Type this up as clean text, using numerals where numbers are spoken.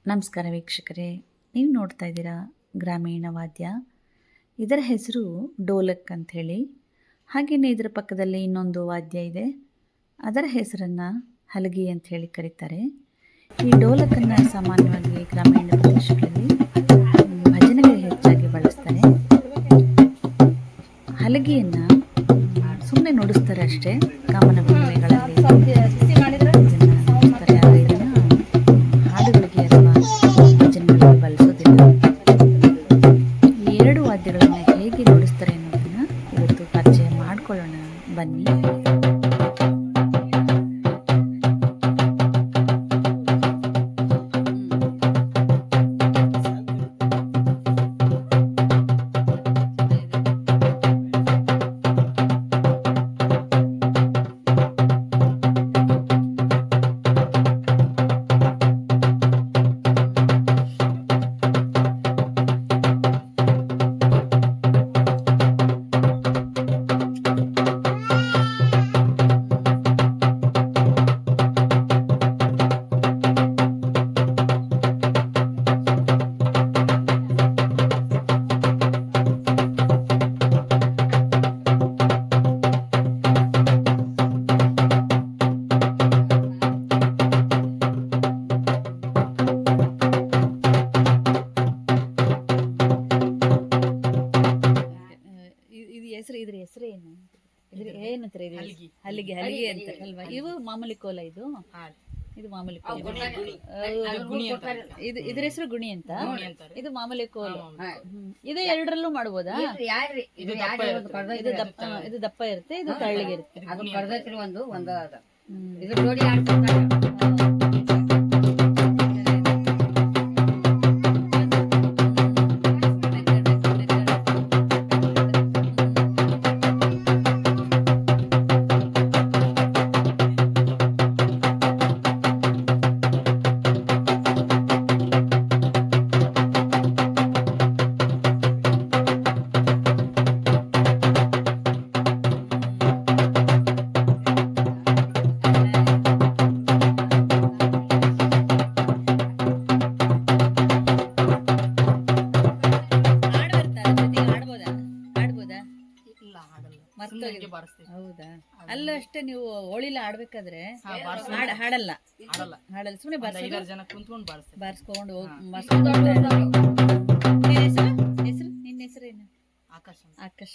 ನಮಸ್ಕಾರ ವೀಕ್ಷಕರೇ, ನೀವು ನೋಡ್ತಾ ಇದ್ದೀರಾ ಗ್ರಾಮೀಣ ವಾದ್ಯ. ಇದರ ಹೆಸರು ಡೋಲಕ್ ಅಂಥೇಳಿ. ಹಾಗೆಯೇ ಇದರ ಪಕ್ಕದಲ್ಲಿ ಇನ್ನೊಂದು ವಾದ್ಯ ಇದೆ, ಅದರ ಹೆಸರನ್ನು ಹಲಗಿ ಅಂಥೇಳಿ ಕರೀತಾರೆ. ಈ ಡೋಲಕನ್ನು ಸಾಮಾನ್ಯವಾಗಿ ಗ್ರಾಮೀಣ ಪ್ರದೇಶಗಳಲ್ಲಿ ಭಜನೆಗೆ ಹೆಚ್ಚಾಗಿ ಬಳಸ್ತಾರೆ. ಹಲಗಿಯನ್ನು ಸುಮ್ಮನೆ ನುಡಿಸ್ತಾರೆ ಅಷ್ಟೇ, ಕಾಮನ ಬಿಲ್ಲುಗಳಲ್ಲಿ ಹಾಡುಗಳಿಗೆ ಅಥವಾ ಭಜನೆಗಳಿಗೆ ಬಳಸೋದಿಲ್ಲ. ಈ ಎರಡು ವಾದ್ಯಗಳನ್ನು ಹೇಗೆ ನುಡಿಸ್ತಾರೆ ಅನ್ನೋದನ್ನು ಇವತ್ತು ಪರಿಚಯ ಮಾಡಿಕೊಳ್ಳೋಣ ಬನ್ನಿ. ಇದ್ರ ಹೆಸರು ಏನು? ಏನಂತಾರೆ? ಹಲಿಗೆ ಹಲಿಗೆ ಅಂತಾರೆ ಅಲ್ವಾ? ಇವು ಮಾಮೂಲಿ ಕೋಲ, ಇದು ಮಾಮೂಲಿ ಕೋಲ. ಇದ್ರ ಹೆಸರು ಗುಣಿ ಅಂತ, ಇದು ಮಾಮೂಲಿ ಕೋಲ. ಇದು ಎರಡರಲ್ಲೂ ಮಾಡ್ಬೋದಾ? ಇದು ದಪ್ಪ ಇರುತ್ತೆ, ಇದು ತೆಳ್ಳಗೆ ಇರುತ್ತೆ. ಹೌದಾ? ಅಲ್ಲ ಅಷ್ಟೇ, ನೀವು ಹೋಳಿಲ ಆಡ್ಬೇಕಾದ್ರೆ ಹಾಡಲ್ಲ, ಸುಮ್ಮನೆ ಬಾರಿಸ್ಕೊಂಡು ನಿನ್ನ ಹೆಸರೇನು? ಆಕಾಶ.